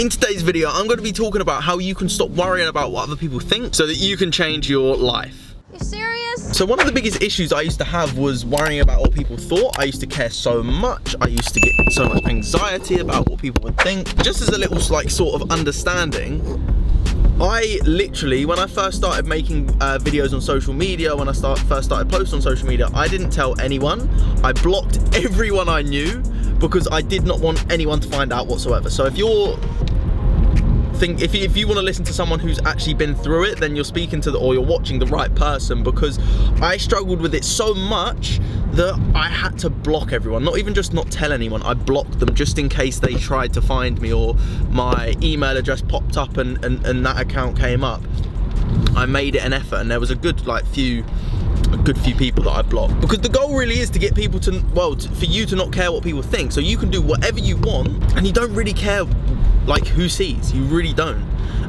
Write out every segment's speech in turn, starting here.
In today's video, I'm going to be talking about how you can stop worrying about what other people think so that you can change your life. You serious? So one of the biggest issues I used to have was worrying about what people thought. I used to care so much. I used to get so much anxiety about what people would think. Just as a little sort of understanding, I literally, when I first started making videos on social media, when I first started posting on social media, I didn't tell anyone. I blocked everyone I knew because I did not want anyone to find out whatsoever. So if you want to listen to someone who's actually been through it, then you're speaking to or you're watching the right person, because I struggled with it so much that I had to block everyone. Not even just not tell anyone, I blocked them just in case they tried to find me or my email address popped up and that account came up. I made it an effort, and there was a good few people that I blocked, because the goal really is to get people to, for you to not care what people think, so you can do whatever you want and you don't really care who sees. You really don't.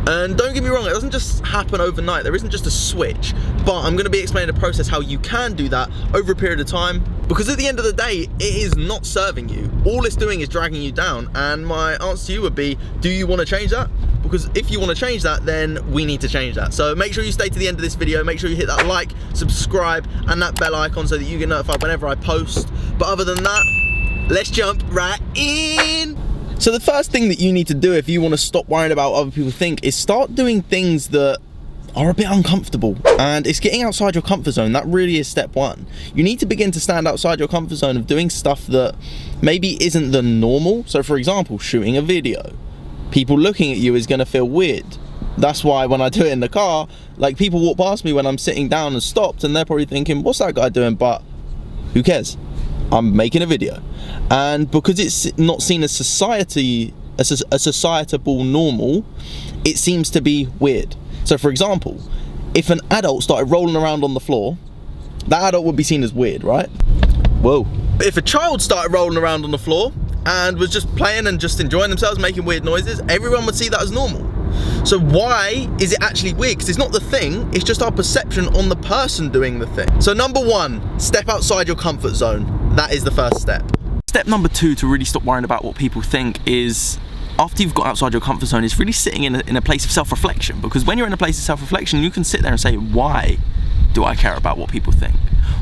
And don't get me wrong, it doesn't just happen overnight. There isn't just a switch, but I'm going to be explaining the process how you can do that over a period of time, because at the end of the day, it is not serving you. All it's doing is dragging you down. And my answer to you would be, do you want to change that? Because if you want to change that, then we need to change that. So make sure you stay to the end of this video. Make sure you hit that like, subscribe, and that bell icon so that you get notified whenever I post. But other than that, let's jump right in. So the first thing that you need to do if you want to stop worrying about what other people think is start doing things that are a bit uncomfortable. And it's getting outside your comfort zone. That really is step one. You need to begin to stand outside your comfort zone of doing stuff that maybe isn't the normal. So for example, shooting a video. People looking at you is going to feel weird. That's why when I do it in the car, people walk past me when I'm sitting down and stopped, and they're probably thinking, what's that guy doing? But who cares? I'm making a video. And because it's not seen as a societable normal, it seems to be weird. So for example, if an adult started rolling around on the floor, that adult would be seen as weird, right? Whoa. But if a child started rolling around on the floor and was just playing and just enjoying themselves, making weird noises, everyone would see that as normal. So why is it actually weird? Because it's not the thing, it's just our perception on the person doing the thing. So number one, step outside your comfort zone. That is the first step. Step number two to really stop worrying about what people think is, after you've got outside your comfort zone, is really sitting in a place of self-reflection. Because when you're in a place of self-reflection, you can sit there and say, why do I care about what people think?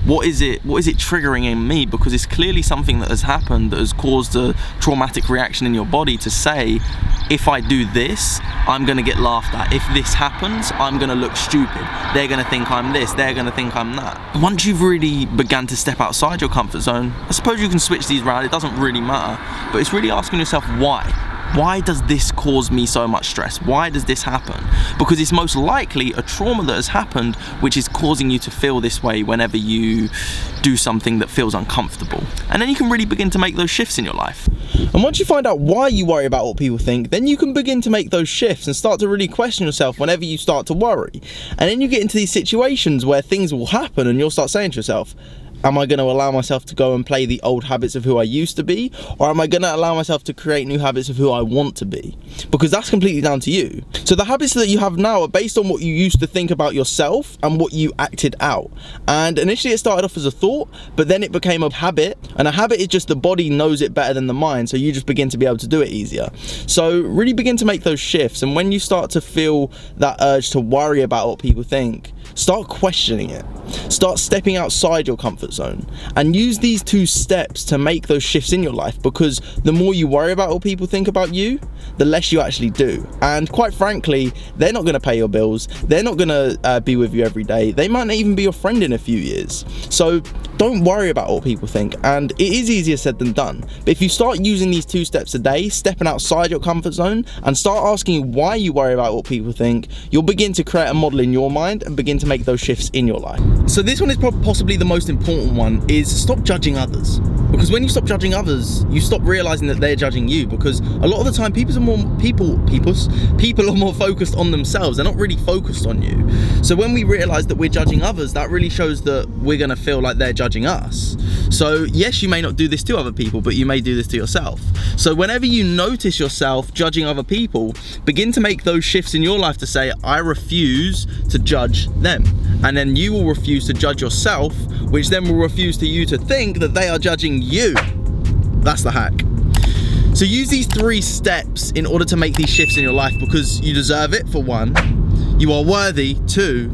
What is it triggering in me? Because it's clearly something that has happened that has caused a traumatic reaction in your body to say, if I do this, I'm gonna get laughed at. If this happens, I'm gonna look stupid. They're gonna think I'm this, they're gonna think I'm that. Once you've really begun to step outside your comfort zone, I suppose you can switch these around, it doesn't really matter, but it's really asking yourself why. Why does this cause me so much stress? Why does this happen? Because it's most likely a trauma that has happened which is causing you to feel this way whenever you do something that feels uncomfortable. And then you can really begin to make those shifts in your life. And once you find out why you worry about what people think, then you can begin to make those shifts and start to really question yourself whenever you start to worry. And then you get into these situations where things will happen and you'll start saying to yourself, am I going to allow myself to go and play the old habits of who I used to be? Or am I going to allow myself to create new habits of who I want to be? Because that's completely down to you. So the habits that you have now are based on what you used to think about yourself and what you acted out. And initially it started off as a thought, but then it became a habit. And a habit is just the body knows it better than the mind, so you just begin to be able to do it easier. So really begin to make those shifts. And when you start to feel that urge to worry about what people think, start questioning it. Start stepping outside your comfort zone and use these two steps to make those shifts in your life, because the more you worry about what people think about you, the less you actually do. And quite frankly, they're not going to pay your bills, they're not going to be with you every day, they might not even be your friend in a few years. So don't worry about what people think, and it is easier said than done. But if you start using these two steps a day, stepping outside your comfort zone, and start asking why you worry about what people think, you'll begin to create a model in your mind and begin to make those shifts in your life. So this one is possibly the most important one, is stop judging others. Because when you stop judging others, you stop realizing that they're judging you, because a lot of the time people are more focused on themselves. They're not really focused on you. So when we realize that we're judging others, that really shows that we're going to feel like they're judging us. So yes, you may not do this to other people, but you may do this to yourself. So whenever you notice yourself judging other people, begin to make those shifts in your life to say, I refuse to judge them. And then you will refuse to judge yourself, which then will refuse to you to think that they are judging you. That's the hack. So use these 3 steps in order to make these shifts in your life, because you deserve it, for 1. You are worthy, 2.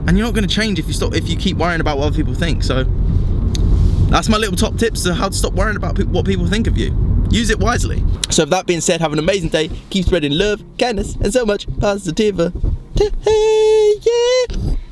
And you're not going to change if you keep worrying about what other people think. So that's my little top tips to how to stop worrying about what people think of you. Use it wisely. So with that being said, have an amazing day. Keep spreading love, kindness, and so much positivity. Yeah.